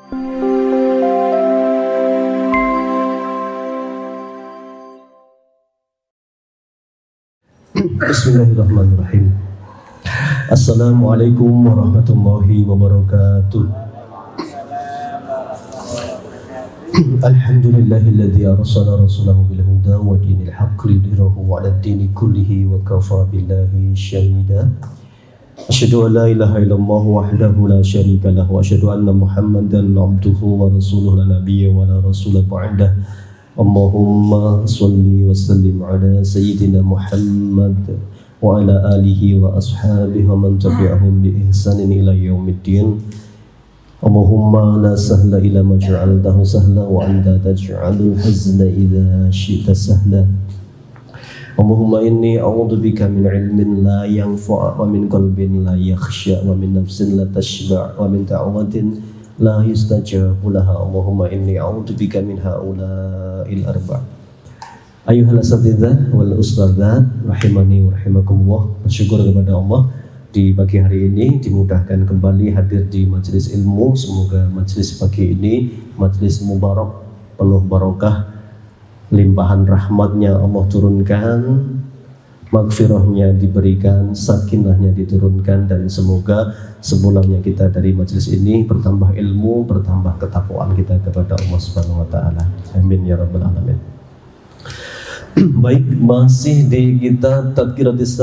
Bismillahirrahmanirrahim. Assalamualaikum warahmatullahi wabarakatuh. Alhamdulillahilladzi arsala rasulahu bil huda wa dinil haqqi lidhirahu 'ala ad-dini kullihi wa kafa billahi shahida. Asyhadu an la ilaha illallah wahdahu la syarika lahu wa asyhadu anna Muhammadan 'abduhu wa rasuluhu la nabiyya wa la rasula ba'dah. Allahumma salli wa sallim ala sayyidina Muhammad wa ala alihi wa ashabihi wa man tabi'ahum bi ihsanin ila yaumiddin. Allahumma la sahla illa ma ja'altahu sahla wa anta taj'alul hazna idza syi'ta sahla. Allahumma inni a'udzubika min ilmin la yanfa' wa min qalbin la yakhsha wa min nafsin la tashba' wa min da'watin la yustajabu laha. Allahumma inni a'udzubika min haula'il arba'. Ayuhal asatidzah wal ustadzat rahimani wa rahimakumullah. Bersyukur kepada Allah di pagi hari ini dimudahkan kembali hadir di majelis ilmu. Semoga majelis pagi ini majelis mubarak, penuh barokah, limpahan rahmatnya Allah turunkan, maghfirahnya diberikan, sakinahnya diturunkan, dan semoga sepulangnya kita dari majelis ini bertambah ilmu, bertambah ketakwaan kita kepada Allah Subhanahu wa taala. Amin ya rabbal alamin. Baik, masih di kita Tadhkiratus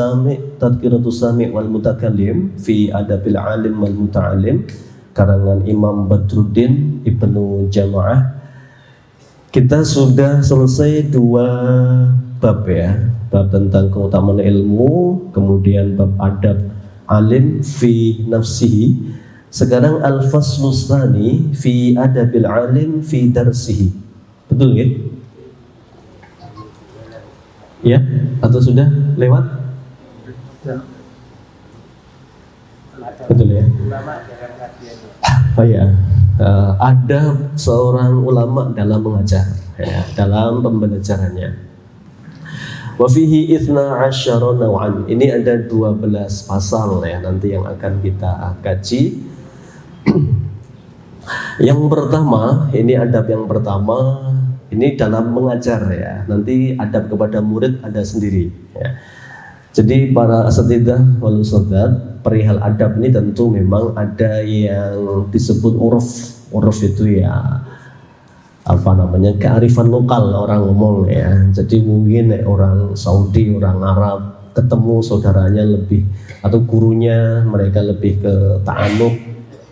Sami' wal Mutakallim fi Adabil Alim wal Muta'allim, karangan Imam Badruddin Ibnu Jamaah. Kita sudah selesai 2 bab ya, bab tentang keutamaan ilmu, kemudian bab adab alim fi nafsihi. Sekarang al-faslus tsani fi adabil alim fi darsihi. Betul ya? Ya, atau sudah lewat? Betul ya? Oh ya, ada seorang ulama dalam mengajar, ya, dalam pembelajarannya. Wa fihi itsna asyara naw'an. Ini ada 12 pasal ya nanti yang akan kita kaji. Yang pertama, ini adab yang pertama. Ini dalam mengajar ya. Nanti adab kepada murid ada sendiri ya. Jadi para asatidzah wal ustadzat, perihal adab ini tentu memang ada yang disebut uruf. Uruf itu ya apa namanya, kearifan lokal orang ngomong ya. Jadi mungkin orang Saudi, orang Arab ketemu saudaranya lebih, atau gurunya mereka lebih ke ta'anuk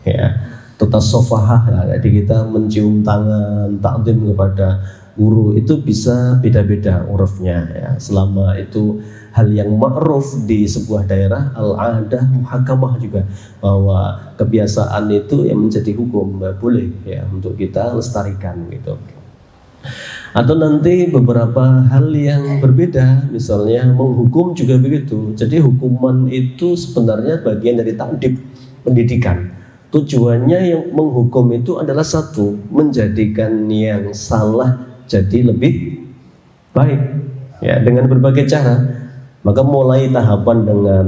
ya, tutasofahah ya. Jadi kita mencium tangan, takdim kepada guru, itu bisa beda-beda urufnya ya. Selama itu hal yang ma'ruf di sebuah daerah, al-adah muhakamah juga, bahwa kebiasaan itu yang menjadi hukum, boleh ya untuk kita lestarikan gitu. Atau nanti beberapa hal yang berbeda, misalnya menghukum juga begitu. Jadi hukuman itu sebenarnya bagian dari ta'dib, pendidikan. Tujuannya yang menghukum itu adalah satu, menjadikan yang salah jadi lebih baik ya, dengan berbagai cara. Maka mulai tahapan dengan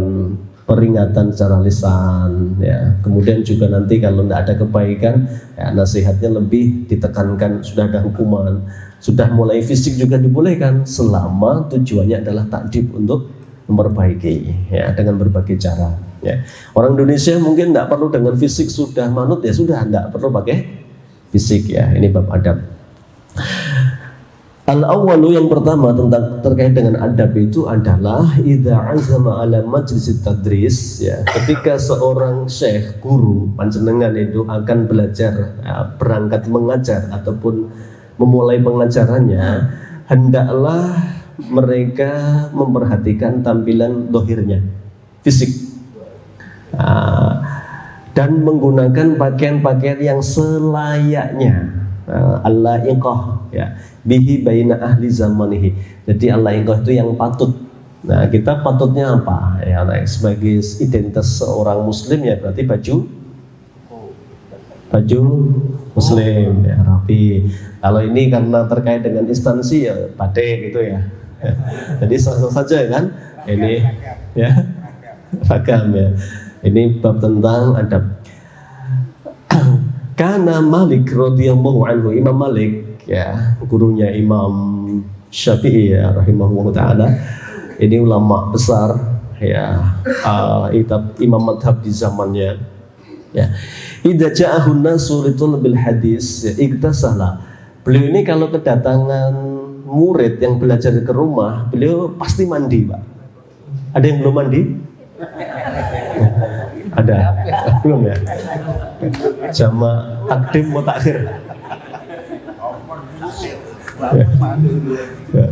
peringatan secara lisan ya, kemudian juga nanti kalau tidak ada kebaikan ya, nasihatnya lebih ditekankan, sudah ada hukuman. Sudah mulai fisik juga dibolehkan selama tujuannya adalah takdib, untuk memperbaiki ya, dengan berbagai cara ya. Orang Indonesia mungkin tidak perlu dengan fisik, sudah manut ya sudah, tidak perlu pakai fisik ya. Ini bab adab. Al-awwalu, yang pertama tentang terkait dengan adab itu adalah idza azama ala majlis tadris ya. Ketika seorang syekh, guru panjenengan itu akan belajar ya, berangkat mengajar ataupun memulai pengajarannya, hendaklah mereka memperhatikan tampilan dohirnya, fisik, dan menggunakan pakaian-pakaian yang selayaknya, al-laiqah ya, bihi baina ahli zamanihi. Jadi al-laiqah itu yang patut. Nah, kita patutnya apa ya, sebagai identitas seorang muslim ya, berarti baju muslim ya, rapi. Kalau ini karena terkait dengan instansi ya batik gitu ya. Jadi sah-sah saja kan ini ya, ragam ya. Ini bab tentang adab. Karena Malik radhiyallahu anhu, Imam Malik ya, gurunya Imam Syafi'i ya rahimahullah taala. Ini ulama besar ya, imam madhab di zamannya ya. Idza ja'ahun nasu bil hadis iktasalah. Beliau ini kalau kedatangan murid yang belajar ke rumah, beliau pasti mandi, Pak. Ada yang belum mandi? Ada? Belum ya? Sama takdim mau takhir. Ya.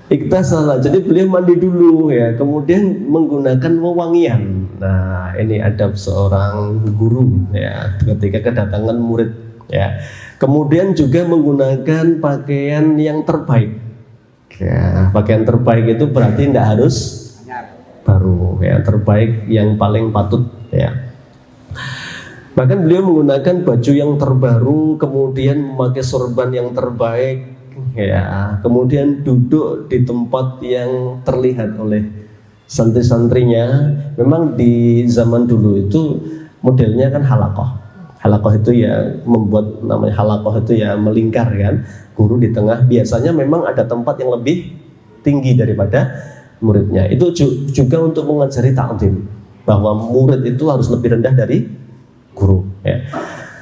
Iktasalah, jadi beliau mandi dulu ya, kemudian menggunakan wewangian. Nah, ini adab seorang guru ya ketika kedatangan murid ya. Kemudian juga menggunakan pakaian yang terbaik. Ya, pakaian terbaik itu berarti tidak harus baru ya, terbaik yang paling patut ya. Bahkan beliau menggunakan baju yang terbaru, kemudian memakai sorban yang terbaik ya, kemudian duduk di tempat yang terlihat oleh santri-santrinya. Memang di zaman dulu itu modelnya kan halakoh. Halakoh itu ya membuat, namanya halakoh itu ya melingkar kan, guru di tengah. Biasanya memang ada tempat yang lebih tinggi daripada muridnya. Itu juga untuk mengajari ta'zim, bahwa murid itu harus lebih rendah dari guru ya.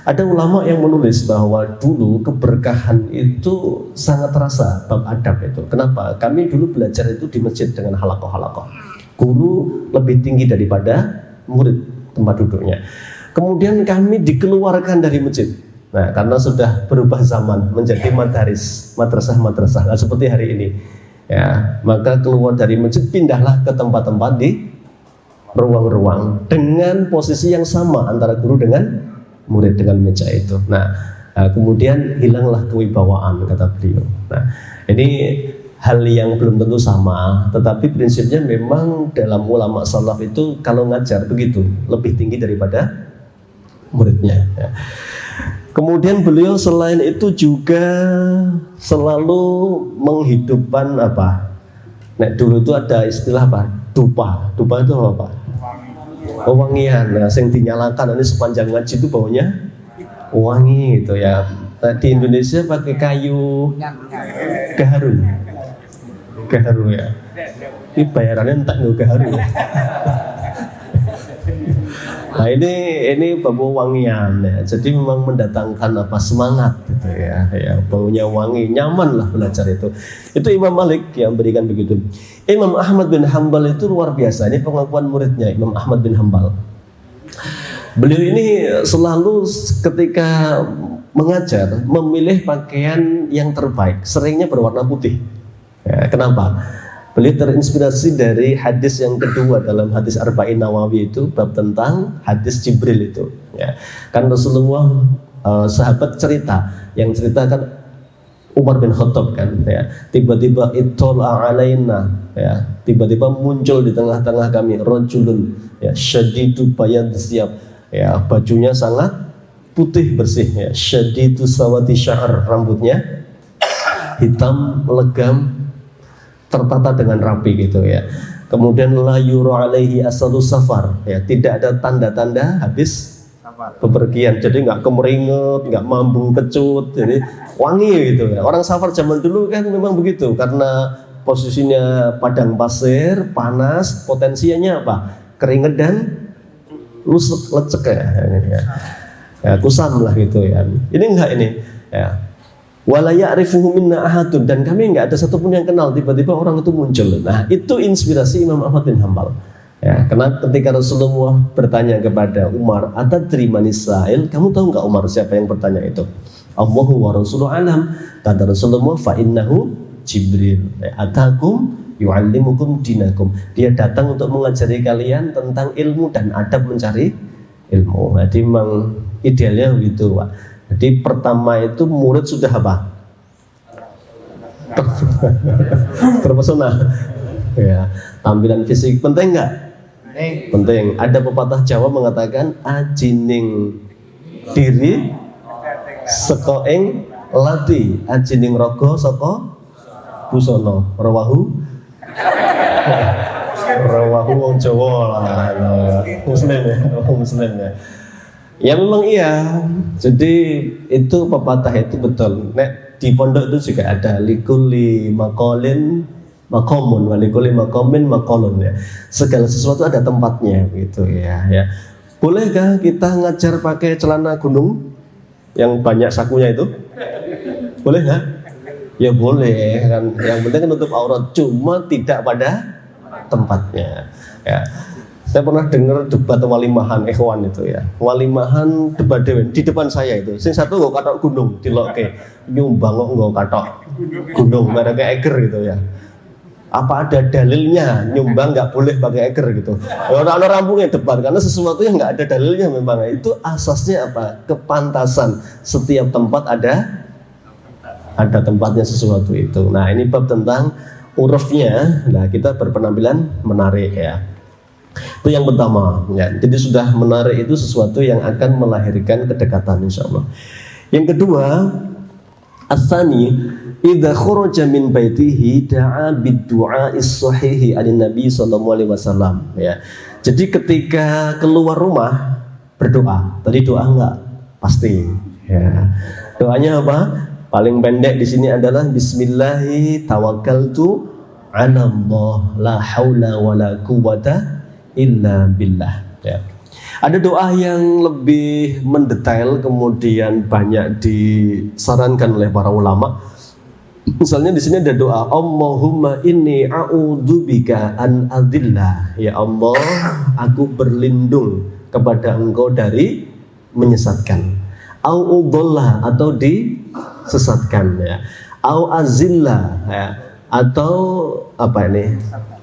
Ada ulama yang menulis bahwa dulu keberkahan itu sangat terasa bab adab itu. Kenapa? Kami dulu belajar itu di masjid dengan halakoh-halakoh. Guru lebih tinggi daripada murid tempat duduknya. Kemudian kami dikeluarkan dari masjid. Nah, karena sudah berubah zaman menjadi madaris, madrasah-madrasah. Nah, seperti hari ini. Ya, maka keluar dari masjid, pindahlah ke tempat-tempat di ruang-ruang dengan posisi yang sama antara guru dengan murid dengan meja itu. Nah, kemudian hilanglah kewibawaan, kata beliau. Nah, ini hal yang belum tentu sama, tetapi prinsipnya memang dalam ulama salaf itu kalau ngajar begitu, lebih tinggi daripada muridnya ya. Kemudian beliau selain itu juga selalu menghidupkan apa? Nah, dulu itu ada istilah apa? Dupa. Dupa itu apa? Wewangian. Nah, yang dinyalakan ini sepanjang ngaji itu baunya wangi gitu ya. Nah, di Indonesia pakai kayu gaharu. Gaharu ya. Ini bayarannya entah nggak gaharu. Nah, ini bau wangian ya. Jadi memang mendatangkan apa, semangat gitu ya. Ya, baunya wangi, nyaman lah belajar itu. Itu Imam Malik yang berikan begitu. Imam Ahmad bin Hanbal itu luar biasa. Ini pengakuan muridnya Imam Ahmad bin Hanbal. Beliau ini selalu ketika mengajar memilih pakaian yang terbaik, seringnya berwarna putih ya, kenapa? Beliau terinspirasi dari hadis yang kedua dalam hadis Arba'in Nawawi itu, bab tentang hadis Jibril itu ya. Kan Rasulullah sahabat cerita, yang ceritakan Umar bin Khattab kan ya, tiba-tiba ittala alaina ya, tiba-tiba muncul di tengah-tengah kami rajulun ya syadidu bayad siap ya, bajunya sangat putih bersih ya, syadidu sawati sya'r, rambutnya hitam legam tertata dengan rapi gitu ya. Kemudian la yura alaihi asalu safar ya, tidak ada tanda-tanda habis bepergian, jadi nggak kemeringet, nggak mambu kecut, jadi wangi gitu ya. Orang safar zaman dulu kan memang begitu, karena posisinya padang pasir, panas, potensinya apa? Keringet dan lecek ya. Ya, kusam lah gitu ya. Ini enggak ini ya. Wala ya'rifuhu minna ahadun, dan kami enggak ada satupun yang kenal, tiba-tiba orang itu muncul. Nah, itu inspirasi Imam Ahmad bin Hanbal. Ya, karena ketika Rasulullah bertanya kepada Umar, atadri manis sa'il, kamu tahu enggak Umar siapa yang bertanya itu? Allahu wa rasuluhu alam. Kata Rasulullah, fa innahu Jibril. Atakum yu'allimukum dinakum. Dia datang untuk mengajari kalian tentang ilmu dan adab mencari ilmu. Jadi memang idealnya begitu, Pak. Jadi pertama itu murid sudah apa? Terpesona. Ya, tampilan fisik penting nggak? Penting. Ada pepatah Jawa mengatakan ajining diri seko ing lati, ajining rogo saka busana. Rawahu wong Jawa lah. Muslim ya, Muslim ya. Ya memang iya. Jadi itu pepatah itu betul. Nek di pondok itu juga ada likuli makolin makomun, walikuli makomin makolun ya. Segala sesuatu ada tempatnya gitu ya. Ya. Bolehkah kita ngajar pakai celana gunung yang banyak sakunya itu? Boleh nggak? Ya boleh kan. Yang penting kan nutup aurat, cuma tidak pada tempatnya. Ya. Saya pernah dengar debat walimahan ikhwan itu ya. Walimahan debat dewen di depan saya itu. Sing satu nggak katok gunung dilokke, nyumbang kok nggak katok gunung mereka eger gitu ya. Apa ada dalilnya nyumbang nggak boleh pakai eger gitu? Orang-orang rampungnya debat karena sesuatu yang nggak ada dalilnya memang itu asasnya apa? Kepantasan. Setiap tempat ada tempatnya sesuatu itu. Nah ini bab tentang urufnya. Nah kita berpenampilan menarik ya. Itu yang pertama ya. Jadi sudah menarik itu sesuatu yang akan melahirkan kedekatan insyaallah. Yang kedua, as-tsani idza kharaja min baitihi da'a bid-du'a'is sahihi an Nabi sallallahu alaihi wasallam ya. Jadi ketika keluar rumah berdoa. Tadi doa enggak? Pasti ya. Doanya apa? Paling pendek di sini adalah bismillahi tawakkaltu 'ala Allah la haula wala quwwata illa billah ya. Ada doa yang lebih mendetail kemudian banyak disarankan oleh para ulama. Misalnya di sini ada doa Allahumma inni a'udzubika an adillah. Ya Allah, aku berlindung kepada Engkau dari menyesatkan. Au udhallah atau disesatkan ya. Au azillah ya. Atau apa ini?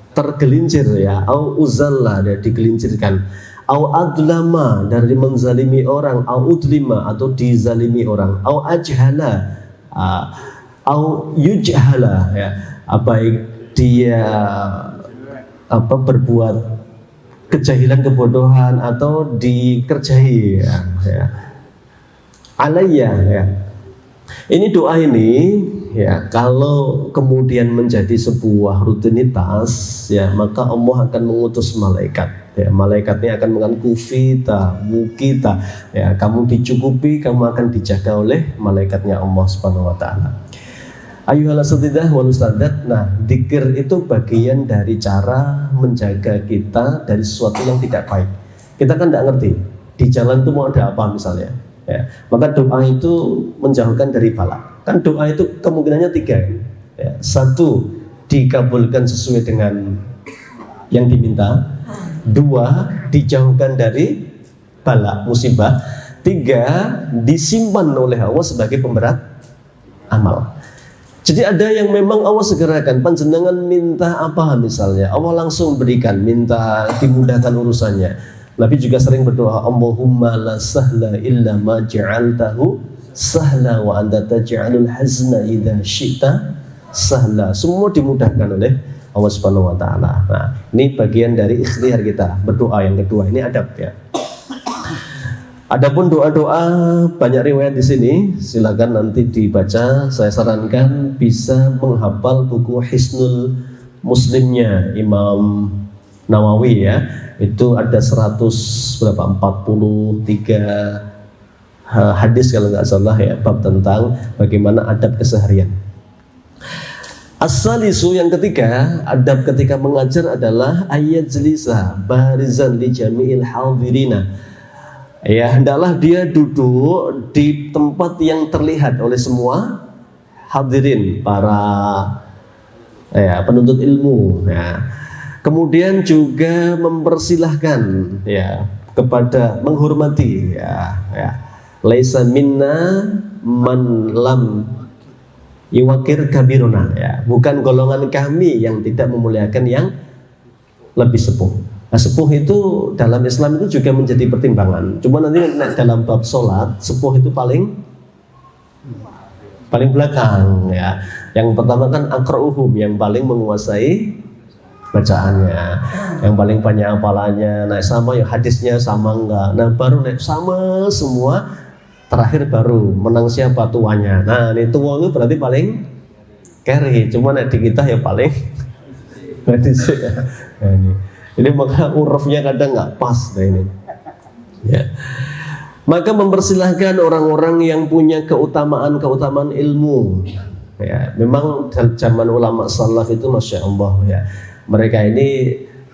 Tergelincir ya, au uzalla dari digelincirkan, au adlama dari menzalimi orang, au udlima atau dizalimi orang, au ajhala, au yujhala ya, baik dia berbuat kejahilan kebodohan atau dikerjai ya. Alayya ya. Ini doa ini ya, kalau kemudian menjadi sebuah rutinitas ya, maka Allah akan mengutus malaikat ya. Malaikatnya akan mengatakan kufita, mukita ya, kamu dicukupi, kamu akan dijaga oleh malaikatnya Allah Subhanahu wa taala. Ayuhal asatidzah wal ustadzat. Nah, dzikir itu bagian dari cara menjaga kita dari sesuatu yang tidak baik. Kita kan tidak ngerti di jalan itu mau ada apa misalnya ya. Maka doa itu menjauhkan dari bala. Kan doa itu kemungkinannya tiga ya. Satu, dikabulkan sesuai dengan yang diminta. Dua, dijauhkan dari bala, musibah. Tiga, disimpan oleh Allah sebagai pemberat amal. Jadi ada yang memang Allah segerakan. Panjenengan minta apa misalnya, Allah langsung berikan. Minta dimudahkan urusannya. Nabi juga sering berdoa, Allahumma la sahla illa ma ja'altahu sahla wa anta taj'alul hazna idza syi'ta sahla. Semua dimudahkan oleh Allah Subhanahu wa taala. Nah, ini bagian dari ikhtiar kita berdoa. Yang kedua, ini adab ya. Adapun doa-doa banyak riwayat di sini, silakan nanti dibaca. Saya sarankan bisa menghafal buku Hisnul Muslimnya Imam Nawawi ya. Itu ada 43 hadis kalau nggak salah ya, bab tentang bagaimana adab keseharian. As-salisu yang ketiga, adab ketika mengajar adalah ayat jelisa barizan li jami'il hadirina. Ya, hendaklah dia duduk di tempat yang terlihat oleh semua hadirin, para penuntut ilmu ya. Kemudian juga mempersilahkan ya, kepada menghormati ya. Laisa minna man lam yuwakir kabiruna ya. Bukan golongan kami yang tidak memuliakan yang lebih sepuh. Nah, sepuh itu dalam Islam itu juga menjadi pertimbangan. Cuma nanti dalam bab sholat, sepuh itu paling belakang ya. Yang pertama kan aqra'uhum, yang paling menguasai bacaannya, yang paling banyak hafalannya. Nah, sama ya hadisnya sama enggak. Nah, baru sama semua. Terakhir baru menang siapa tuanya. Nah, ini tua itu berarti paling carry. Cuma di kita ya paling hadis ya. Nah, ini maka urufnya kadang nggak pas. Nah, ini ya. Maka mempersilahkan orang-orang yang punya keutamaan ilmu. Ya, memang zaman ulama salaf itu masya Allah ya. Mereka ini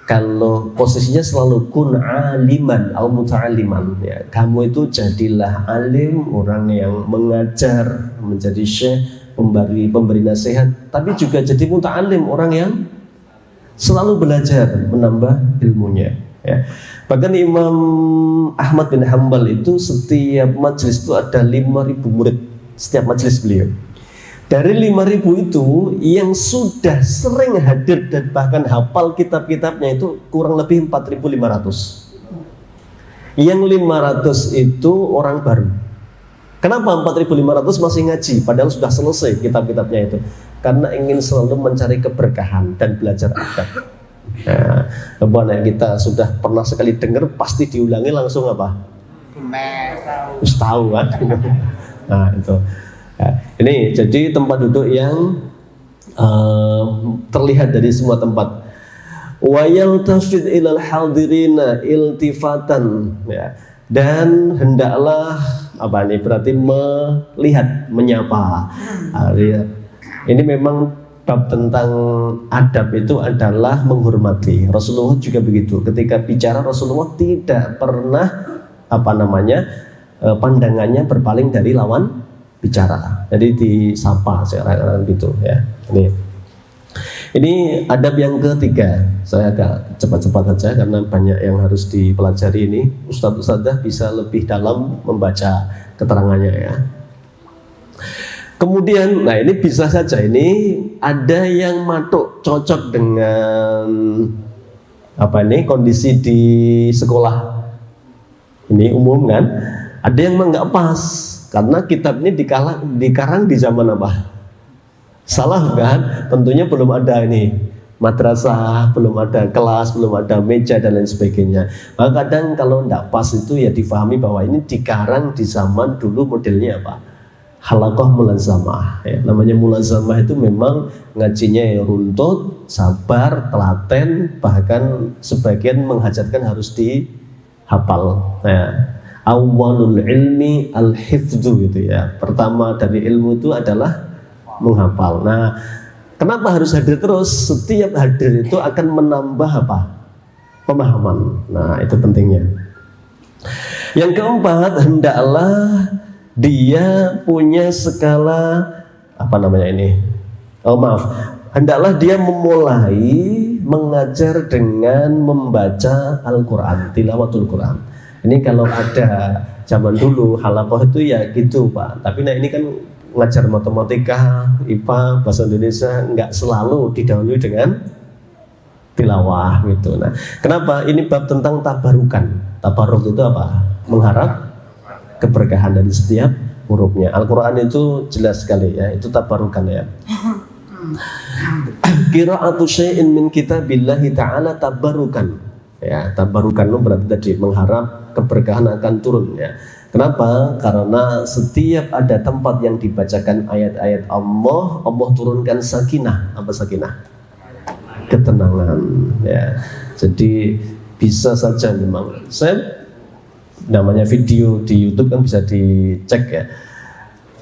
kalau posisinya selalu kun aliman atau muta'aliman ya. Kamu itu jadilah alim, orang yang mengajar, menjadi syekh, pemberi nasihat, tapi juga jadi muta'alim, orang yang selalu belajar, menambah ilmunya ya. Bahkan Imam Ahmad bin Hanbal itu setiap majelis itu ada 5.000 murid setiap majelis beliau. Dari 5.000 itu yang sudah sering hadir dan bahkan hafal kitab-kitabnya itu kurang lebih 4.500. Yang 500 itu orang baru. Kenapa 4.500 masih ngaji padahal sudah selesai kitab-kitabnya itu? Karena ingin selalu mencari keberkahan dan belajar adab. Nah, kita sudah pernah sekali dengar pasti diulangi langsung apa? Tahu kan? Nah itu. Ya, ini jadi tempat duduk yang terlihat dari semua tempat. Wa yaltafid ilal hadirina iltifatan ya. Dan hendaklah apa ini berarti melihat, menyapa. Ini memang bab tentang adab itu adalah menghormati. Rasulullah juga begitu. Ketika bicara Rasulullah tidak pernah pandangannya berpaling dari lawan bicara, jadi disapa sekarang gitu ya. Ini adab yang ketiga. Saya agak cepat-cepat saja karena banyak yang harus dipelajari ini. Ustadz bisa lebih dalam membaca keterangannya ya. Kemudian, nah ini bisa saja ini ada yang matuk cocok dengan kondisi di sekolah ini umum kan. Ada yang nggak pas. Karena kitab ini dikarang di zaman apa? Salah kan? Tentunya belum ada ini madrasah, belum ada kelas, belum ada meja dan lain sebagainya. Maka kadang kalau tidak pas itu ya difahami bahwa ini dikarang di zaman dulu modelnya apa? Halaqah mulazamah. Ya, namanya mulazamah itu memang ngajinya yang runtut, sabar, telaten, bahkan sebagian menghajatkan harus dihafal. Ya. Awwalul ilmi al-hifdzu gitu ya. Pertama dari ilmu itu adalah menghafal. Nah, kenapa harus hadir terus? Setiap hadir itu akan menambah apa? Pemahaman. Nah, itu pentingnya. Yang keempat, hendaklah dia punya skala hendaklah dia memulai mengajar dengan membaca Al-Quran, tilawatul Quran. Ini kalau ada zaman dulu halaqah itu ya gitu Pak. Tapi ini kan ngajar matematika, IPA, bahasa Indonesia nggak selalu didahului dengan tilawah gitu. Nah, kenapa? Ini bab tentang tabarukan. Tabaruk itu apa? Mengharap keberkahan dari setiap hurufnya. Al-Quran itu jelas sekali ya. Itu tabarukan ya. Qira'atu syai'in min kitabillahi ta'ala tabarukan. Ya, tabarukan itu berarti tadi mengharap keberkahan akan turun ya. Kenapa? Karena setiap ada tempat yang dibacakan ayat-ayat Allah turunkan sakinah. Apa sakinah? Ketenangan ya. Jadi bisa saja memang. Saya namanya video di YouTube kan bisa dicek ya.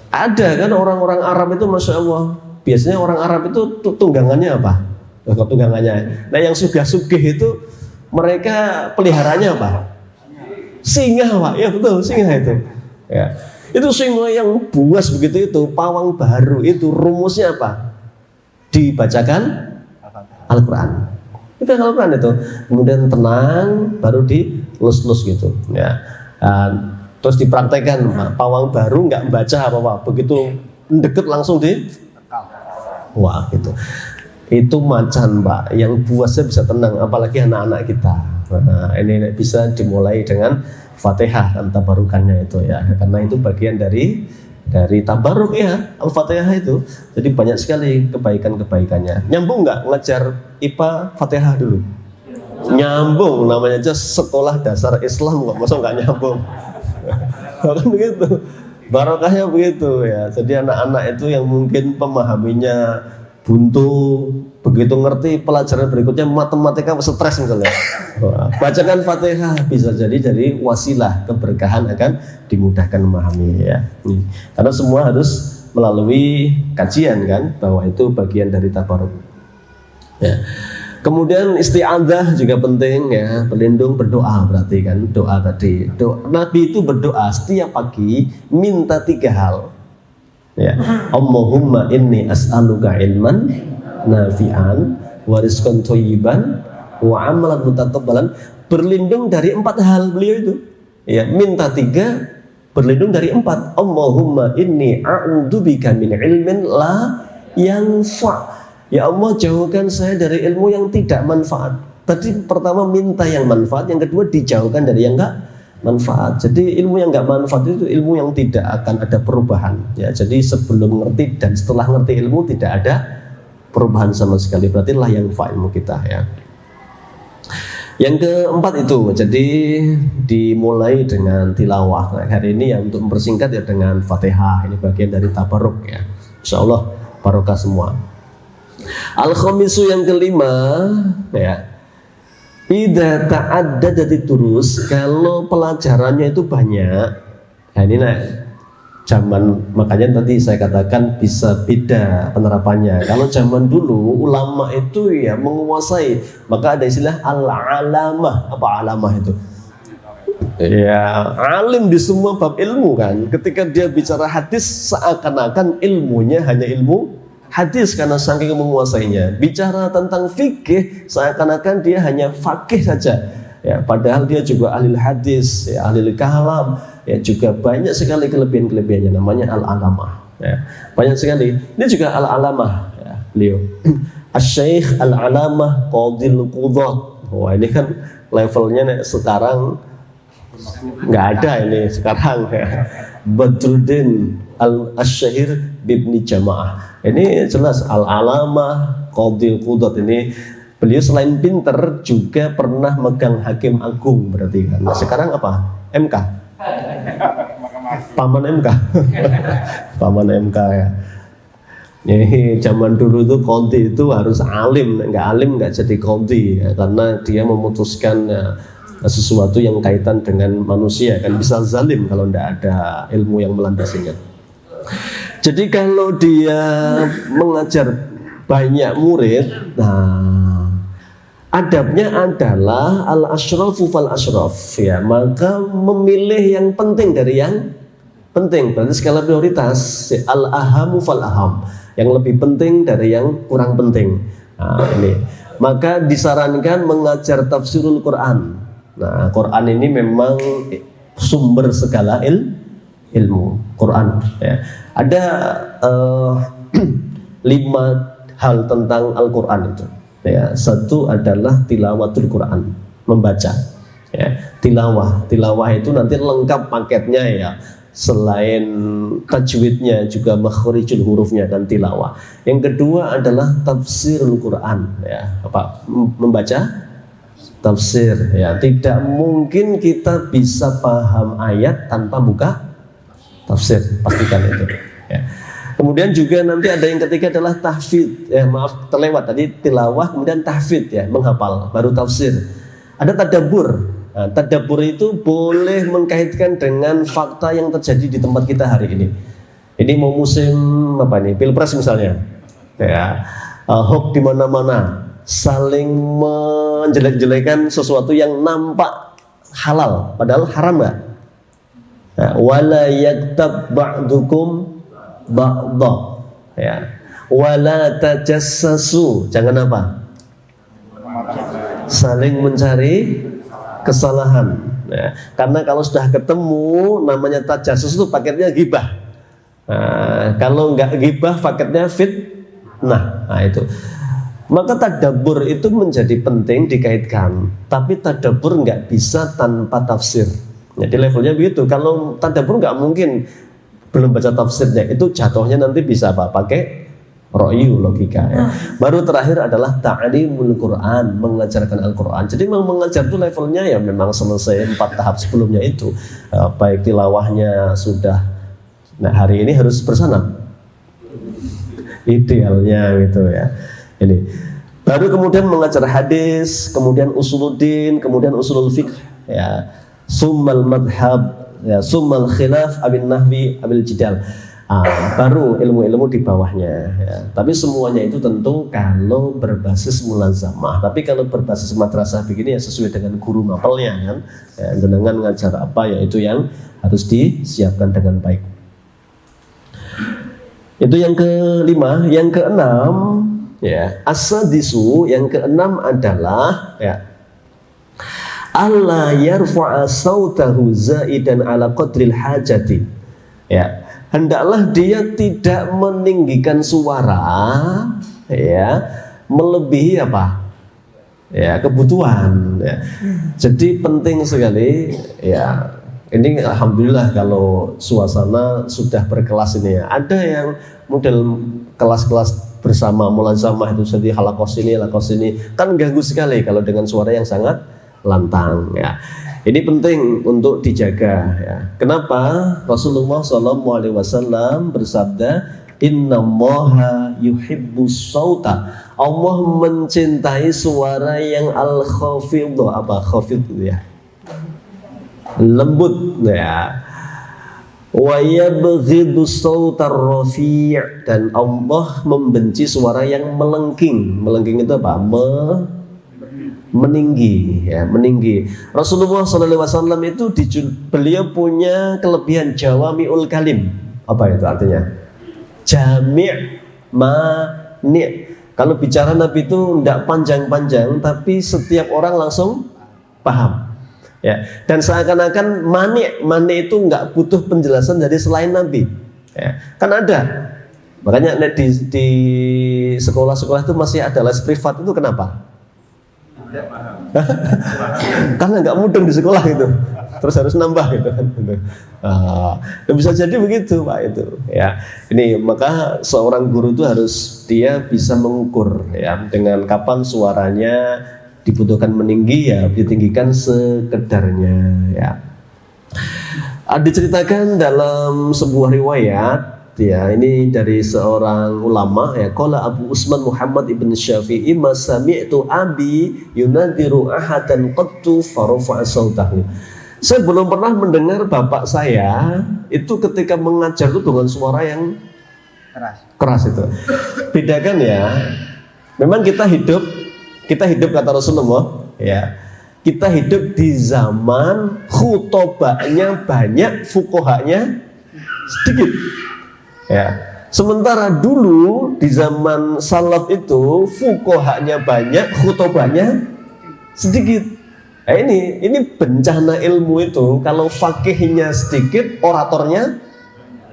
Ada kan orang-orang Arab itu masya Allah. Biasanya orang Arab itu tunggangannya apa? Tunggangannya. Nah yang sugih-sugih itu mereka peliharanya apa? Singa Pak, ya betul singa itu. Ya. Itu singa yang buas begitu itu, pawang baru itu rumusnya apa? Dibacakan Al-Quran. Itu Al-Quran itu. Kemudian tenang, baru dilus-lus gitu. Ya. Terus dipraktekkan, pawang baru nggak membaca apa-apa, begitu deket langsung wah gitu. Itu macan Pak, yang buasnya bisa tenang, apalagi anak-anak kita. Nah, ini bisa dimulai dengan Fatihah dan tabarukannya itu ya, karena itu bagian dari tabaruk ya, Al-Fatihah itu. Jadi banyak sekali kebaikan-kebaikannya. Nyambung nggak ngajar IPA Fatihah dulu? Nyambung, namanya aja sekolah dasar Islam kok, masa nggak nyambung? Kan begitu, barokahnya begitu ya. Jadi anak-anak itu yang mungkin pemahaminya buntu, begitu ngerti pelajaran berikutnya matematika stres misalnya. Bacakan Fatihah bisa jadi dari wasilah keberkahan akan dimudahkan memahami ya. Karena semua harus melalui kajian kan, bahwa itu bagian dari tabarruk. Ya. Kemudian isti'adzah juga penting ya, berlindung berdoa berarti kan, doa tadi. Nabi itu berdoa setiap pagi minta 3 hal. Ya. Allahumma inni as'aluka ilman nafi'an wa rizqan thayyiban wa amalan mutaqabbalan. Berlindung dari 4 hal beliau itu. Ya, minta 3, berlindung dari 4. Allahumma inni a'udzubika min ilmin la yanfa'. Ya Allah, jauhkan saya dari ilmu yang tidak manfaat. Tadi pertama minta yang manfaat, yang kedua dijauhkan dari yang enggak manfaat. Jadi ilmu yang enggak manfaat itu ilmu yang tidak akan ada perubahan. Ya, jadi sebelum ngerti dan setelah ngerti ilmu tidak ada perubahan sama sekali. Berarti lah yang ilmu kita ya. Yang keempat itu, jadi dimulai dengan tilawah. Nah, hari ini ya untuk mempersingkat ya dengan Fatihah. Ini bagian dari tabarruk ya. Insya Allah barokah semua. Al-khamisu yang kelima ya. Idza ta'addadati durus, kalau pelajarannya itu banyak. Nah ini zaman, makanya tadi saya katakan bisa beda penerapannya. Kalau zaman dulu ulama itu ya menguasai, maka ada istilah al-alamah. Apa alamah itu? Ya, alim di semua bab ilmu kan. Ketika dia bicara hadis seakan-akan ilmunya hanya ilmu hadis karena saking menguasainya. Bicara tentang fikih seakan-akan dia hanya fakih saja. Ya, padahal dia juga ahli hadis, ya, ahli kalam, ya juga banyak sekali kelebihan-kelebihannya. Namanya al-alamah. Ya, banyak sekali. Ini juga al-alamah. Ya, beliau. Asy-Syaikh al-Alamah Qadhil Qudat. Wah ini kan levelnya sekarang nggak ada ini sekarang ya. Badruddin al-Asyhir bibni Jamaah. Ini jelas al-Alamah Qadhil Qudat ini. Beliau selain pinter juga pernah megang hakim agung berarti kan. Nah, sekarang apa? MK. Paman MK. Paman MK ya. Jadi zaman dulu tuh qadhi itu harus alim, nggak jadi qadhi ya, karena dia memutuskan ya, sesuatu yang kaitan dengan manusia kan bisa zalim kalau tidak ada ilmu yang melandasinya. Jadi kalau dia mengajar banyak murid, nah adabnya adalah al-ashrafu fal-ashraf ya, maka memilih yang penting dari yang penting. Berarti skala prioritas al-ahamu fal-aham, yang lebih penting dari yang kurang penting. Nah, ini maka disarankan mengajar tafsirul Quran. Nah, Quran ini memang sumber segala ilmu Quran ya. Ada 5 hal tentang Al-Quran itu ya. Satu adalah tilawatul Quran, membaca ya. Tilawah itu nanti lengkap paketnya ya. Selain tajwidnya juga makhrijul hurufnya dan tilawah. Yang kedua adalah tafsirul Quran ya. Apa? Membaca tafsir ya. Tidak mungkin kita bisa paham ayat tanpa buka tafsir, pastikan itu ya. Kemudian juga nanti ada yang ketiga adalah tahfidz ya, maaf terlewat tadi tilawah, kemudian tahfidz ya, menghafal, baru tafsir. Ada tadabbur. Nah, tadabbur itu boleh mengkaitkan dengan fakta yang terjadi di tempat kita hari ini. Ini mau musim apa nih? Pilpres misalnya. Ya, hoax di mana-mana, saling menjelek-jelekan sesuatu yang nampak halal padahal haram enggak? Nah, wala yaktab ba'dukum ba'dha ya, wala tajassasu, jangan apa? Saling mencari kesalahan ya. Karena kalau sudah ketemu namanya tajassus itu paketnya ghibah. Nah, kalau enggak ghibah paketnya fitnah. Nah, itu. Maka tadabbur itu menjadi penting dikaitkan, tapi tadabbur enggak bisa tanpa tafsir. Jadi levelnya begitu. Kalau tadabbur nggak mungkin belum baca tafsirnya, itu jatuhnya nanti bisa apa? Pakai ro'yu, logika ya. Baru terakhir adalah ta'limul Quran, mengajarkan Al-Quran. Jadi memang mengajar itu levelnya ya memang selesai 4 tahap sebelumnya itu. Baik tilawahnya sudah. Nah hari ini harus bersanad. idealnya gitu ya. Ini baru kemudian mengajar hadis, kemudian usuluddin, kemudian usulul fiqh ya, summal madhab ya, summal khilaf abil nahwi abil jidal. Baru ilmu-ilmu di bawahnya ya. Tapi semuanya itu tentu kalau berbasis mulazamah. Tapi kalau berbasis madrasah begini ya sesuai dengan guru mapelnya kan ya, dengan ngajar apa ya itu yang harus disiapkan dengan baik. Itu yang kelima. Yang keenam ya, as-sadisu, yang keenam adalah ya, alla yarfa'a sautahu zaidan ala qadril hajati ya, hendaklah dia tidak meninggikan suara ya melebihi apa ya kebutuhan ya. Jadi penting sekali ya. Ini alhamdulillah kalau suasana sudah berkelas ini ya. Ada yang model kelas-kelas bersama mulazamah itu jadi halaqos ini kan ganggu sekali kalau dengan suara yang sangat lantang ya. Ini penting untuk dijaga ya. Kenapa? Rasulullah SAW bersabda, innallaha yuhibbus sauta. Allah mencintai suara yang al-khafidh, apa khafidh itu ya? Lembut ya. Wa yabghidus sautar rafi', dan Allah membenci suara yang melengking. Melengking itu apa? Meninggi ya, meninggi. Rasulullah SAW itu beliau punya kelebihan jawami'ul kalim. Apa itu artinya? Jami' mani'. Kalau bicara Nabi itu tidak panjang-panjang, tapi setiap orang langsung paham ya. Dan seakan-akan mani' itu nggak butuh penjelasan dari selain Nabi ya. Kan ada, makanya di sekolah-sekolah itu masih ada les privat. Itu kenapa? Karena nggak mudeng di sekolah gitu, terus harus nambah gitu kan. Bisa jadi begitu Pak itu ya. Ini maka seorang guru itu harus dia bisa mengukur ya dengan kapan suaranya dibutuhkan meninggi ya ditinggikan sekedarnya ya. Diceritakan dalam sebuah riwayat ya, ini dari seorang ulama ya, qala Abu Usman Muhammad ibn Syafi'i, ma sami'tu abi yunadiru ahadan qattu farafa'a sautahu. Saya belum pernah mendengar bapak saya itu ketika mengajar itu dengan suara yang keras itu. Bedakan ya. Memang kita hidup kata Rasulullah ya. Kita hidup di zaman khutobahnya banyak, fuqahanya sedikit. Ya, sementara dulu di zaman salaf itu fuqahanya banyak, khutobahnya sedikit. Nah, ini bencana ilmu itu. Kalau fakihnya sedikit, oratornya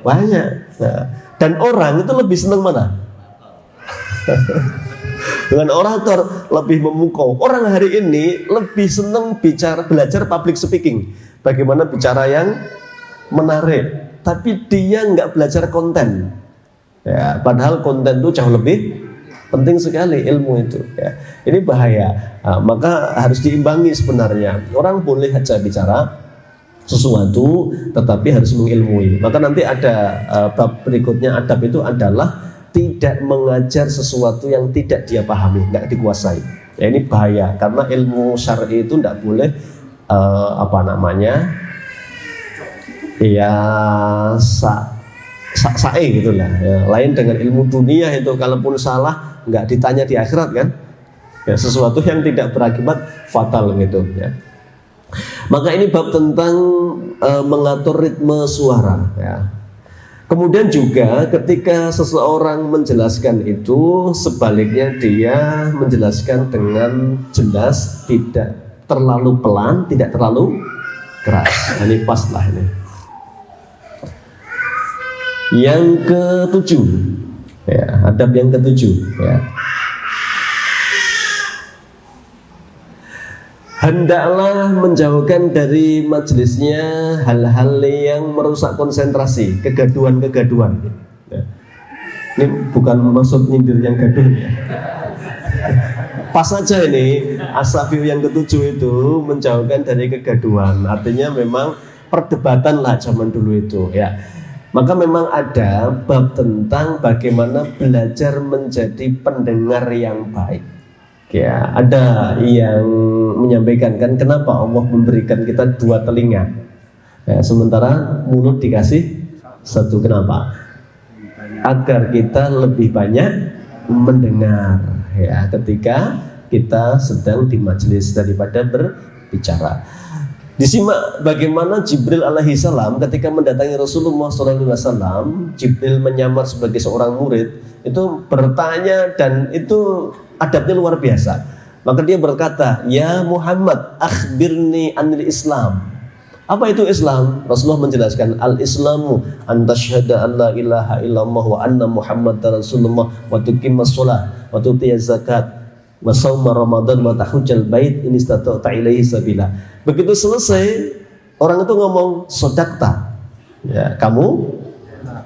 banyak. Nah, dan orang itu lebih senang mana? Dengan orator lebih memukau. Orang hari ini lebih senang belajar public speaking. Bagaimana bicara yang menarik. Tapi dia nggak belajar konten ya, padahal konten itu jauh lebih penting sekali ilmu itu ya. Ini bahaya. Maka harus diimbangi sebenarnya. Orang boleh aja bicara sesuatu tetapi harus mengilmui. Maka nanti ada bab berikutnya, adab itu adalah tidak mengajar sesuatu yang tidak dia pahami, nggak dikuasai ya. Ini bahaya karena ilmu syar'i itu nggak boleh ya sae gitulah ya. Lain dengan ilmu dunia itu, kalaupun salah nggak ditanya di akhirat kan ya, sesuatu yang tidak berakibat fatal gitu ya. Maka ini bab tentang mengatur ritme suara ya. Kemudian juga ketika seseorang menjelaskan itu, sebaliknya dia menjelaskan dengan jelas, tidak terlalu pelan, tidak terlalu keras. Ini pas lah ini. Yang ketujuh ya, adab yang ketujuh ya, hendaklah menjauhkan dari majelisnya hal-hal yang merusak konsentrasi, kegaduhan-kegaduhan ya. Ini bukan maksud nyindir yang gaduh ya. Pas saja ini as-sabiu yang ketujuh itu menjauhkan dari kegaduhan. Artinya memang perdebatan lah zaman dulu itu ya. Maka memang ada bab tentang bagaimana belajar menjadi pendengar yang baik. Ya, ada yang menyampaikan kan kenapa Allah memberikan kita 2 telinga, ya, sementara mulut dikasih 1. Kenapa? Agar kita lebih banyak mendengar, ya, ketika kita sedang di majelis daripada berbicara. Disimak bagaimana Jibril alaihi salam ketika mendatangi Rasulullah SAW. Jibril menyamar sebagai seorang murid, itu bertanya dan itu adabnya luar biasa. Maka dia berkata, "Ya Muhammad, akhbirni anil Islam." Apa itu Islam? Rasulullah menjelaskan, "Al-Islamu an tasyhada an la ilaha illallah wa anna Muhammadar Rasulullah wa tuqimas shalah wa tutiyaz zakat wa shauma Ramadan wa tahujjal bait in istata'ta ilaihi sabila." Begitu selesai, orang itu ngomong sodakta, ya, kamu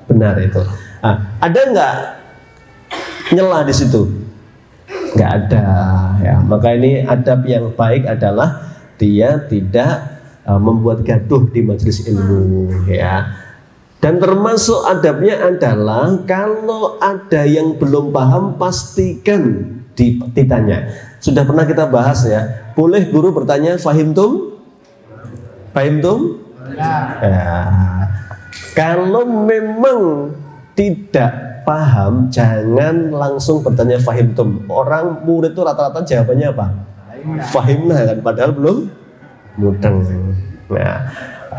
benar itu. Nah, ada nggak nyela di situ? Nggak ada, ya. Maka ini adab yang baik adalah dia tidak membuat gaduh di majelis ilmu, ya. Dan termasuk adabnya adalah kalau ada yang belum paham pastikan ditanya. Sudah pernah kita bahas, ya. Boleh guru bertanya, fahimtum? Fahimtum? Ya. Kalau memang tidak paham, jangan langsung bertanya fahimtum. Orang murid itu rata-rata jawabannya apa? Fahimna, kan? Padahal belum mudeng. Nah,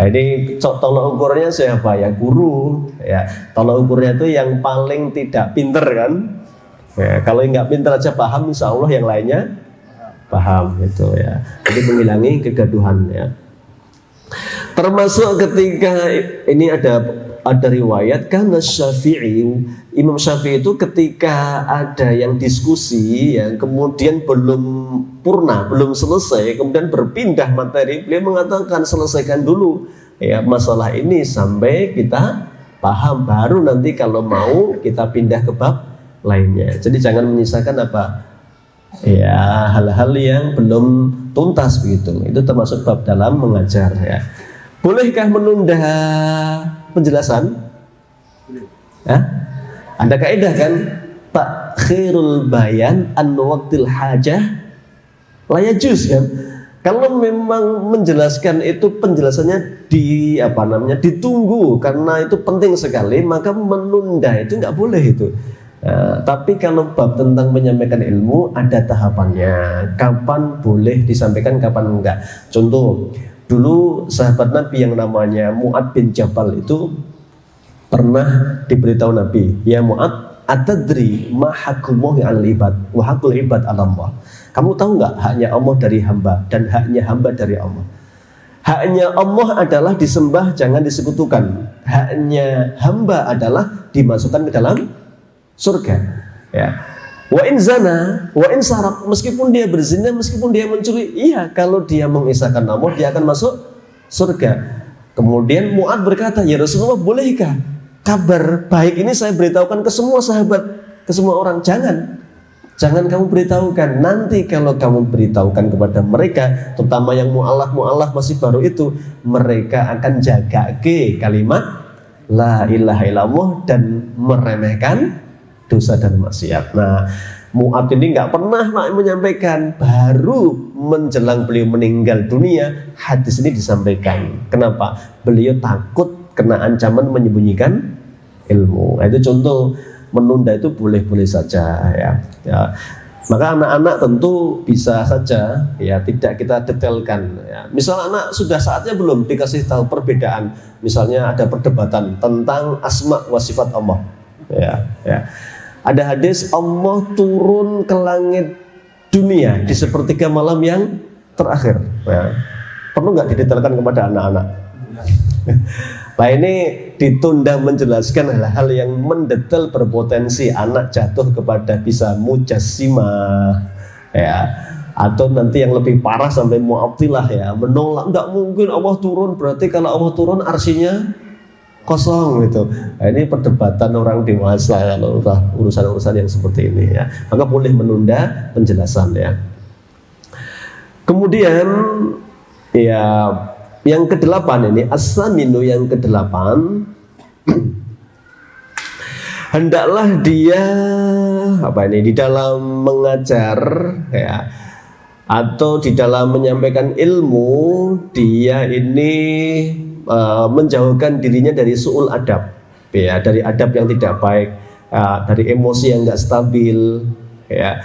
ini tolak ukurnya siapa? Ya guru. Ya, tolak ukurnya itu yang paling tidak pinter, kan? Ya, kalau nggak pinter aja paham, insya Allah yang lainnya paham, gitu, ya. Jadi menghilangi kegaduhan, ya. Termasuk ketika ini ada riwayat karena Imam Syafi'i itu ketika ada yang diskusi yang kemudian belum purna, belum selesai, kemudian berpindah materi, beliau mengatakan selesaikan dulu, ya, masalah ini sampai kita paham, baru nanti kalau mau kita pindah ke bab lainnya. Jadi jangan menyisakan apa, ya, hal-hal yang belum tuntas begitu. Itu termasuk bab dalam mengajar, ya. Bolehkah menunda penjelasan? Ya? Ada kaidah kan, takhirul bayan an waqtil hajah la yajuz, kan. Kalau memang menjelaskan itu penjelasannya ditunggu karena itu penting sekali, maka menunda itu nggak boleh itu. Tapi kalau bab tentang menyampaikan ilmu ada tahapannya, kapan boleh disampaikan, kapan enggak. Contoh, dulu sahabat Nabi yang namanya Mu'ad bin Jabal itu pernah diberitahu Nabi, "Ya Mu'ad, atadri ma haqqullah 'alal ibad wa haqqul ibad 'ala Allah." Kamu tahu nggak haknya Allah dari hamba dan haknya hamba dari Allah? Haknya Allah adalah disembah, jangan disekutukan. Haknya hamba adalah dimasukkan ke dalam surga, ya. Wa in zana, wa in sarak, meskipun dia berzina, meskipun dia mencuri, iya, kalau dia mengisahkan Allah, dia akan masuk surga. Kemudian Mu'ad berkata, "Ya Rasulullah, bolehkah kabar baik ini saya beritahukan ke semua sahabat, ke semua orang?" Jangan kamu beritahukan. Nanti kalau kamu beritahukan kepada mereka, terutama yang mu'alaf masih baru itu, mereka akan jaga ke kalimat la ilaha illallah dan meremehkan dosa dan maksiat. Nah, Mu'ad ini nggak pernah menyampaikan, baru menjelang beliau meninggal dunia hadis ini disampaikan. Kenapa? Beliau takut kena ancaman menyembunyikan ilmu. Nah, itu contoh menunda itu boleh-boleh saja, ya. Maka anak-anak tentu bisa saja, ya, tidak kita detailkan, ya. Misal anak sudah saatnya belum dikasih tahu perbedaan, misalnya ada perdebatan tentang asma wa sifat Allah, ya. Ada hadis Allah turun ke langit dunia di sepertiga malam yang terakhir, ya. Perlu nggak didetailkan kepada anak-anak? Nah, ini ditunda menjelaskan hal-hal yang mendetail berpotensi anak jatuh kepada bisa mujassimah, ya, atau nanti yang lebih parah sampai mu'attilah, ya, menolak nggak mungkin Allah turun, berarti kalau Allah turun arsinya kosong gitu. Nah, ini perdebatan orang dewasa kalau urusan-urusan yang seperti ini, ya. Maka boleh menunda penjelasan, ya. Kemudian, ya, yang ke-8 ini as-saminu, yang ke-8 hendaklah dia di dalam mengajar ya, atau di dalam menyampaikan ilmu, dia ini menjauhkan dirinya dari su'ul adab ya, dari adab yang tidak baik, dari emosi yang enggak stabil ya.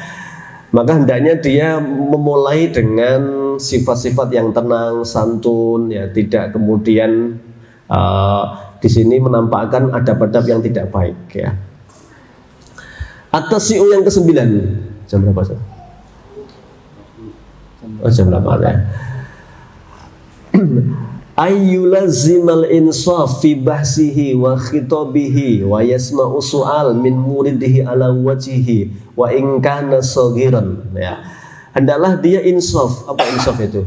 Maka hendaknya dia memulai dengan sifat-sifat yang tenang, santun ya, tidak kemudian di sini menampakkan adab-adab yang tidak baik ya. Atas siu yang ke-9, jam berapa sih? Oh, jam 8 ya. Ayyulazimal insaf fi bahsihi wa khitabihi wa yasma'u su'al min muridihi ala wajhihi wa in kana saghiran ya. Hendaklah dia insaf. Apa insaf itu?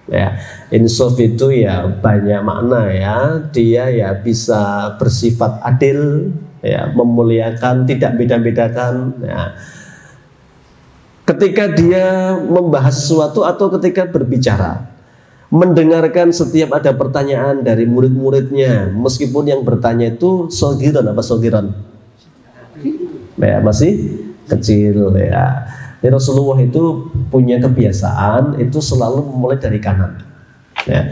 Ya, insaf itu ya banyak makna ya. Dia ya bisa bersifat adil ya, memuliakan, tidak beda-bedakan ya. Ketika dia membahas sesuatu atau ketika berbicara, mendengarkan setiap ada pertanyaan dari murid-muridnya, meskipun yang bertanya itu sogiran, apa sogiran ya, masih kecil ya. Rasulullah itu punya kebiasaan itu selalu memulai dari kanan ya,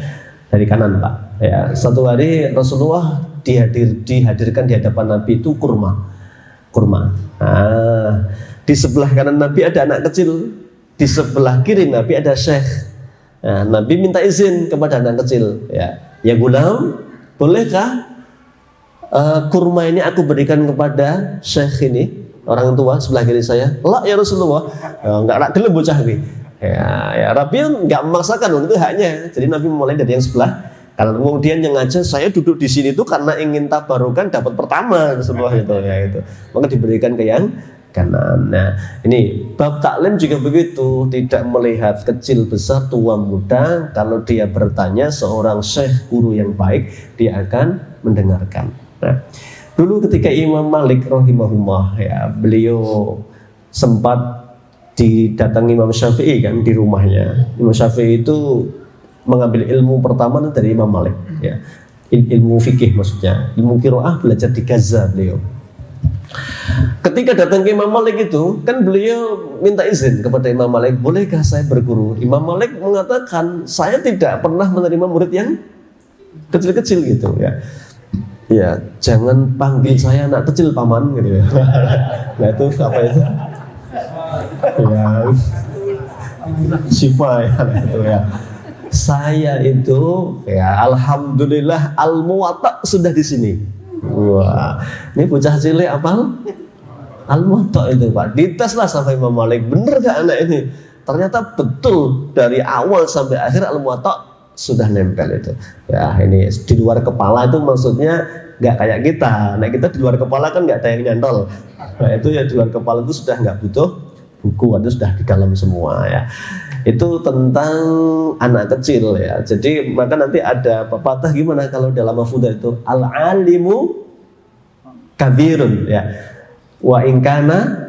dari kanan Pak ya. Satu hari Rasulullah dihadirkan di hadapan Nabi itu kurma. Nah, di sebelah kanan Nabi ada anak kecil, di sebelah kiri Nabi ada syekh. Nah, Nabi minta izin kepada anak kecil ya gulam, bolehkah kurma ini aku berikan kepada syekh ini, orang tua sebelah kiri saya? Lah ya Rasulullah, enggak gelem bocah iki. Ya Nabi enggak memaksakan, itu haknya. Jadi Nabi mulai dari yang sebelah kanan. Kemudian yang aja saya duduk di sini itu karena ingin tabarukan dapat pertama sebelah itu ya itu. Maka diberikan ke yang kanan. Nah, ini bab taklim juga begitu, tidak melihat kecil besar tua muda. Kalau dia bertanya seorang syekh guru yang baik, dia akan mendengarkan. Nah, dulu ketika Imam Malik rahimahullah ya, beliau sempat didatangi Imam Syafi'i kan di rumahnya. Imam Syafi'i itu mengambil ilmu pertama dari Imam Malik ya. Ilmu fikih maksudnya, ilmu qiraah belajar di Gaza beliau. Ketika datang ke Imam Malik itu kan beliau minta izin kepada Imam Malik, bolehkah saya berguru? Imam Malik mengatakan, saya tidak pernah menerima murid yang kecil-kecil gitu ya. Ya, jangan panggil saya anak kecil paman gitu ya. Nah itu apa itu? Ya, Syifa ya gitu ya. Saya itu ya alhamdulillah al-Muwatta sudah di sini. Wah, ini bocah cilik apal al-Muwatta itu Pak. Dites lah sampai Imam Malik, bener gak anak ini? Ternyata betul dari awal sampai akhir al-Muwatta sudah nempel itu. Ya ini di luar kepala itu maksudnya nggak kayak kita. Nah kita di luar kepala kan nggak ada yang nyantol. Nah itu ya di luar kepala itu sudah nggak butuh buku, itu sudah di dalam semua ya. Itu tentang anak kecil ya. Jadi maka nanti ada pepatah gimana kalau dalam mafudah itu al-alimu kabirun ya. Wa ingkana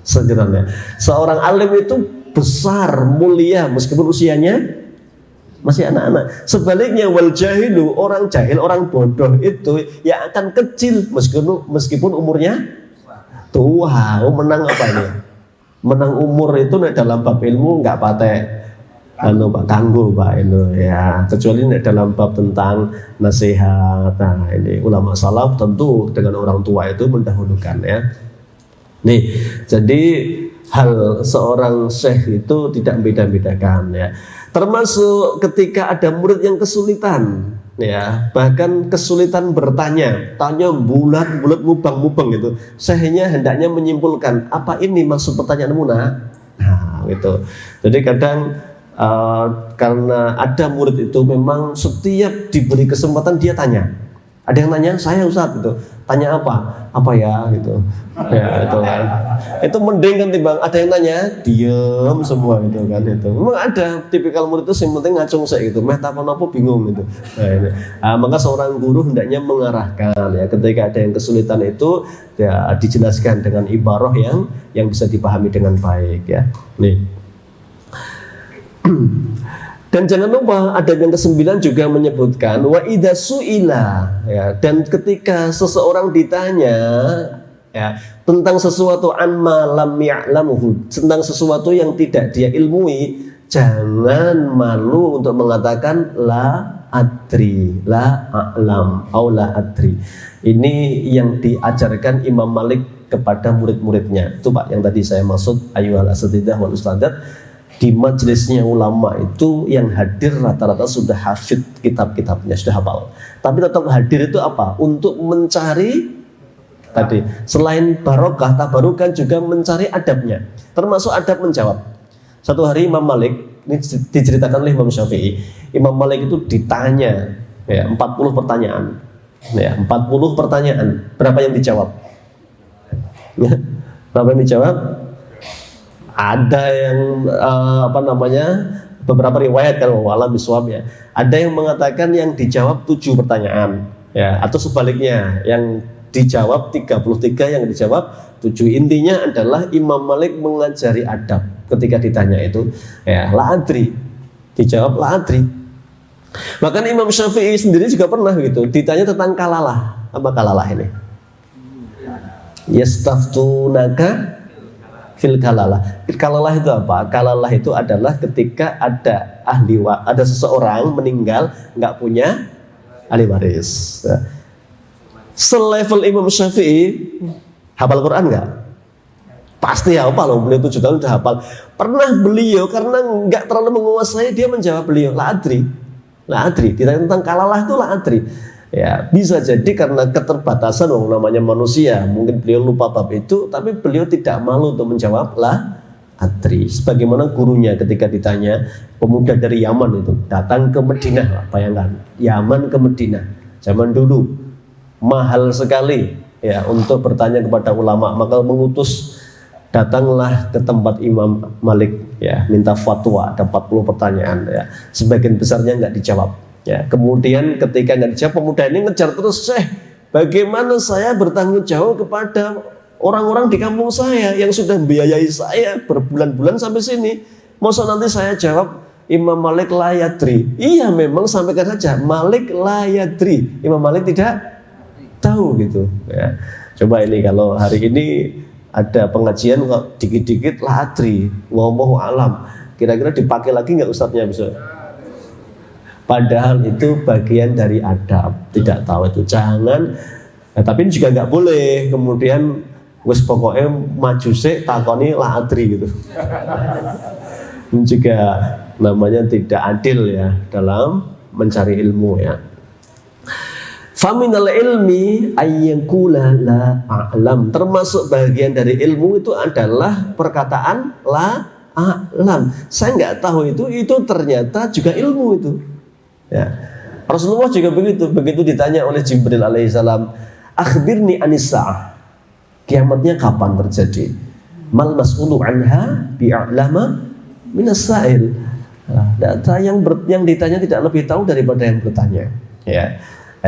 segeran ya. Seorang alim itu besar, mulia meskipun usianya masih anak-anak. Sebaliknya wal jahilu, orang jahil, orang bodoh itu ya akan kecil meskipun umurnya tua. Menang apa ini? Menang umur itu dalam bab ilmu nggak patek Pak kanggo Pak itu ya, kecuali dalam bab tentang nasihat. Nah ini ulama salaf tentu dengan orang tua itu mendahulukan ya. Nih jadi hal seorang syekh itu tidak beda-bedakan ya. Termasuk ketika ada murid yang kesulitan ya, bahkan kesulitan bertanya, tanya bulat-bulat mubang-mubang gitu. Syekhnya hendaknya menyimpulkan apa ini maksud pertanyaanmu nak? Nah gitu. Jadi kadang karena ada murid itu memang setiap diberi kesempatan dia tanya. Ada yang nanya, saya Ustaz gitu. Tanya apa? Apa ya gitu. Ya itu kan. Itu mending kan timbang ada yang nanya, diam semua gitu kan itu. Memang ada tipikal murid itu yang penting ngacung sek gitu. Meh takon apa bingung gitu. Nah, maka seorang guru hendaknya mengarahkan ya ketika ada yang kesulitan itu ya dijelaskan dengan ibarah yang bisa dipahami dengan baik ya. Nih. Dan jangan lupa adab yang ke-9 juga menyebutkan wa idza suila, ya, dan ketika seseorang ditanya, ya, tentang sesuatu an ma lam ya'lamuhu, tentang sesuatu yang tidak dia ilmui, jangan malu untuk mengatakan la adri, la a'lam, atau la adri. Ini yang diajarkan Imam Malik kepada murid-muridnya. Itu Pak yang tadi saya maksud, ayyuhal asatidzah wal ustadzat. Di majelisnya ulama itu yang hadir rata-rata sudah hafid kitab-kitabnya, sudah hafal. Tapi tetap hadir itu apa? Untuk mencari tadi, selain barokah, tabarukan, juga mencari adabnya. Termasuk adab menjawab. Satu hari Imam Malik, ini diceritakan oleh Imam Syafi'i, Imam Malik itu ditanya, ya, 40 pertanyaan, ya, 40 pertanyaan. Berapa yang dijawab? Ya, berapa yang dijawab? Ada yang beberapa riwayat kan walau biswab, ya. Ada yang mengatakan yang dijawab 7 pertanyaan, ya, atau sebaliknya yang dijawab 33, yang dijawab 7. Intinya adalah Imam Malik mengajari adab ketika ditanya itu, ya, la adri, dijawab la adri. Bahkan Imam Syafi'i sendiri juga pernah gitu ditanya tentang kalalah. Apa kalalah ini? Yastaftunaka fil kalalah. Kalalah itu apa? Kalalah itu adalah ketika ada seseorang meninggal nggak punya ahli waris. Selevel Imam Syafi'i, hafal Quran nggak? Pasti hafal loh, beliau 7 tahun udah hafal. Pernah beliau karena nggak terlalu menguasai, dia menjawab beliau la adri, la adri. Ditanya tentang kalalah itu la adri. Ya, bisa jadi karena keterbatasan namanya manusia, mungkin beliau lupa bab itu, tapi beliau tidak malu untuk menjawab la adri. Sebagaimana gurunya ketika ditanya, pemuda dari Yaman itu datang ke Madinah, bayangkan, Yaman ke Madinah zaman dulu mahal sekali, ya, untuk bertanya kepada ulama, maka mengutus, datanglah ke tempat Imam Malik, ya, minta fatwa. Ada 40 pertanyaan, ya, sebagian besarnya nggak dijawab. Ya, kemudian ketika nggak dijawab, pemuda ini ngejar terus, bagaimana saya bertanggung jawab kepada orang-orang di kampung saya yang sudah membiayai saya berbulan-bulan sampai sini. Masa nanti saya jawab Imam Malik la yadri. Iya, memang sampaikan saja Malik la yadri. Imam Malik tidak tahu gitu. Ya. Coba ini kalau hari ini ada pengajian kok dikit-dikit la adri, wallahu alam. Kira-kira dipakai lagi nggak ustadznya bisa? Padahal itu bagian dari adab, tidak tahu itu jangan. Tapi ini juga nggak boleh kemudian wis pokoknya maju sik takoni la adri gitu. Ini juga namanya tidak adil, ya, dalam mencari ilmu, ya. Faminal ilmi ayyakula la a'lam. Termasuk bagian dari ilmu itu adalah perkataan la a'lam. Saya nggak tahu itu ternyata juga ilmu itu. Ya. Rasulullah juga begitu ditanya oleh Jibril alaihissalam, akhbirni anis-sa'ah, kiamatnya kapan terjadi? Mal mas'ulu anha bi'a'lama minas sa'il. Data yang ditanya tidak lebih tahu daripada yang bertanya. Ya.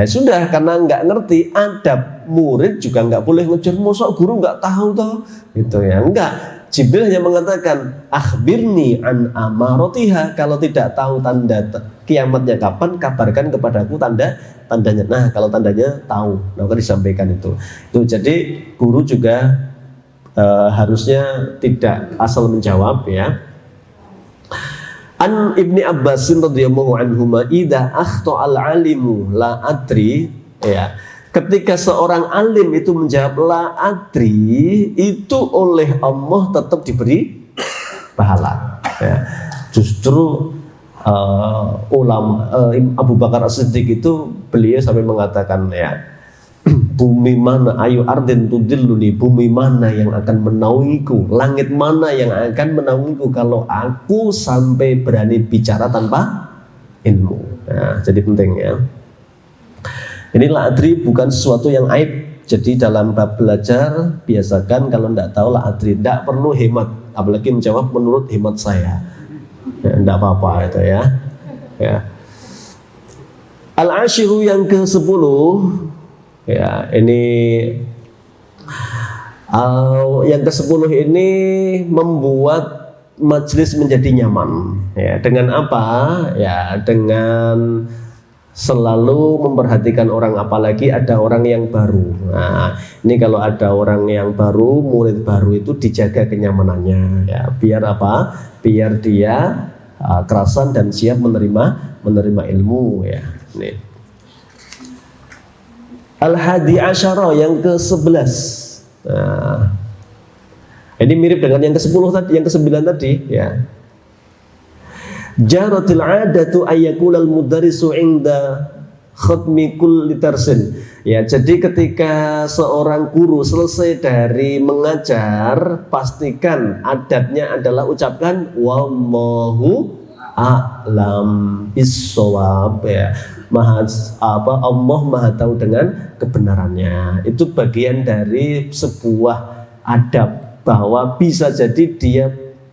Sudah, karena nggak ngerti adab murid juga nggak boleh ngejar, mosok guru nggak tahu toh, gitu ya. Enggak. Jibril hanya mengatakan akhbirni an amarotiha, kalau tidak tahu tanda kiamatnya kapan, kabarkan kepadaku tandanya. Nah, kalau tandanya tahu, maka disampaikan itu. Jadi guru juga harusnya tidak asal menjawab, ya. An Ibni Abbasin radhiyallahu anhuma idza akhta al-alimu la adri, ya. Ketika seorang alim itu menjawab la adri, itu oleh Allah tetap diberi pahala, ya. Justru Abu Bakar As-Siddiq itu beliau sampai mengatakan, ya, bumi mana ayu ardin tudilluni, bumi mana yang akan menaungiku, langit mana yang akan menaungiku kalau aku sampai berani bicara tanpa ilmu. Nah, jadi penting, ya. Ini la adri bukan sesuatu yang aib. Jadi dalam bab belajar biasakan kalau tidak tahu la adri, tidak perlu hemat, apalagi menjawab menurut hemat saya. Ya, tidak apa-apa itu, ya. Ya. Al-ashiru yang ke-10, ya, ini yang ke-10 ini membuat majelis menjadi nyaman. Ya, dengan apa? Ya, dengan selalu memperhatikan orang, apalagi ada orang yang baru. Nah, ini kalau ada orang yang baru, murid baru itu dijaga kenyamanannya. Ya, biar apa? Biar dia kerasan dan siap menerima ilmu. Ya, ini. Al-hadi asyara yang ke-11. Nah, ini mirip dengan yang ke-10 tadi, yang ke-9 tadi, ya. Jaratil 'adatu ayyakulal mudarrisu 'inda khatmi kulli darsin. Ya, jadi ketika seorang guru selesai dari mengajar, pastikan adatnya adalah ucapkan wallahu a'lam bis-shawab, ya. Allah Maha tahu dengan kebenarannya. Itu bagian dari sebuah adab, bahwa bisa jadi dia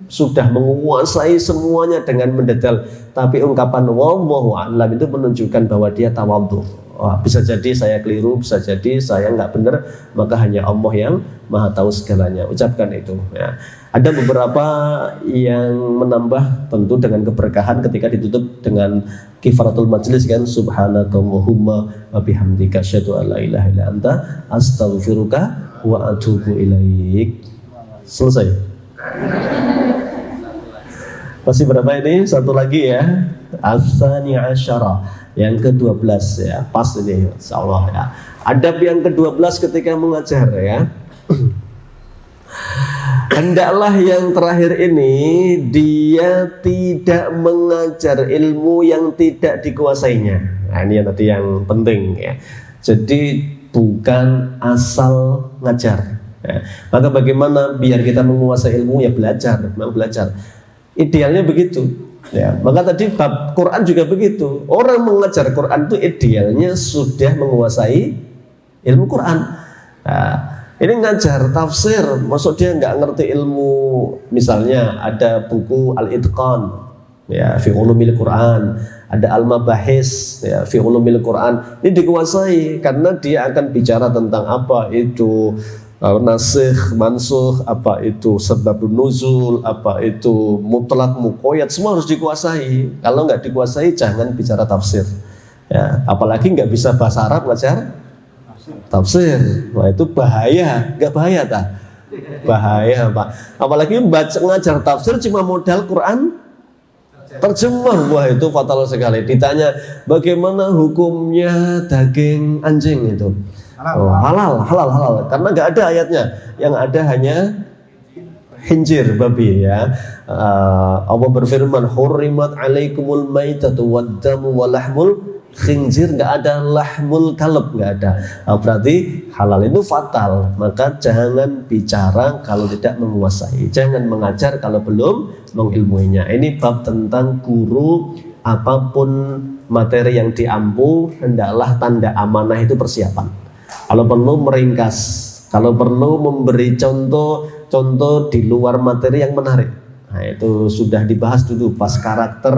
sudah menguasai semuanya dengan mendetail, tapi ungkapan wallahu a'lam itu menunjukkan bahwa dia tawadhu. Bisa jadi saya keliru, bisa jadi saya nggak benar, maka hanya Allah yang Maha tahu segalanya. Ucapkan itu, ya. Ada beberapa yang menambah tentu dengan keberkahan ketika ditutup dengan kifaratul majlis, kan, subhanakallahumma wa bihamdika asyhadu an la ilaha illa anta astaghfiruka wa atubu ilaik. Selesai. Masih berapa ini? Satu lagi, ya. As-sani asyara, yang ke-12, ya. Pas ini, insyaallah, ya. Adab yang ke-12 ketika mengajar, ya. Hendaklah yang terakhir ini dia tidak mengajar ilmu yang tidak dikuasainya. Nah, ini yang tadi yang penting, ya. Jadi bukan asal ngajar, ya. Maka bagaimana biar kita menguasai ilmu? Ya belajar, memang belajar. Idealnya begitu, ya. Maka tadi bab Quran juga begitu. Orang mengajar Quran itu idealnya sudah menguasai ilmu Quran. Nah, ini ngajar tafsir, maksud dia nggak ngerti ilmu. Misalnya ada buku Al-Itqan, ya, fi ulumil Quran, ada Al-Mabahis, ya, fi ulumil Quran. Ini dikuasai karena dia akan bicara tentang apa itu nasikh, mansukh, apa itu sebabun nuzul, apa itu mutlak, muqayyad, semua harus dikuasai. Kalau nggak dikuasai jangan bicara tafsir, ya. Apalagi nggak bisa bahasa Arab ngajar tafsir. Wah, itu bahaya. Nggak bahaya tak? Bahaya, Pak. Apalagi ngajar tafsir cuma modal Quran terjemah. Wah, itu fatal sekali. Ditanya bagaimana hukumnya daging anjing itu, halal. Karena nggak ada ayatnya. Yang ada hanya khinzir, babi, ya. Allah berfirman, hurrimat alaikumul maitatu waddamu walahmul khinzir, nggak ada lahmul kalb, nggak ada. Berarti halal itu fatal. Maka jangan bicara kalau tidak menguasai, jangan mengajar kalau belum mengilmuinya. Ini bab tentang guru. Apapun materi yang diampu, hendaklah tanda amanah itu persiapan. Kalau perlu meringkas, kalau perlu memberi contoh di luar materi yang menarik. Nah, itu sudah dibahas dulu pas karakter.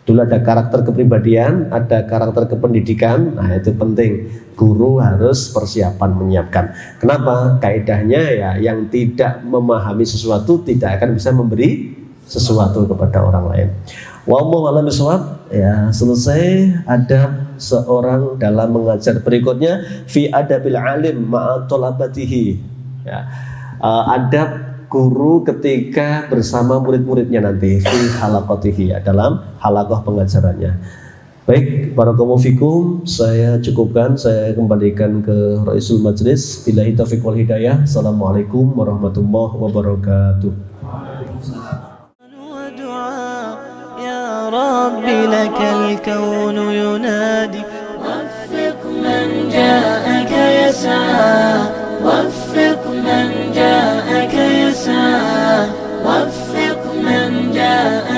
Dulu ada karakter kepribadian, ada karakter kependidikan. Nah, itu penting. Guru harus persiapan menyiapkan. Kenapa? Kaidahnya, ya, yang tidak memahami sesuatu tidak akan bisa memberi sesuatu kepada orang lain. Wallahu a'lam bishawab. Ya, selesai adab seorang dalam mengajar. Berikutnya fi adabil alim ma'a thalabatihi. Ya. Adab guru ketika bersama murid-muridnya nanti fi halaqatihi, ya, dalam halaqah pengajarannya. Baik, barakallahu fikum, saya cukupkan, saya kembalikan ke Raisul Majlis. Billahi taufiq wal hidayah. Assalamualaikum warahmatullahi wabarakatuh. ربي لك الكون ينادي وفق من جاءك يسعى وفق من جاءك يسعى وفق من جاءك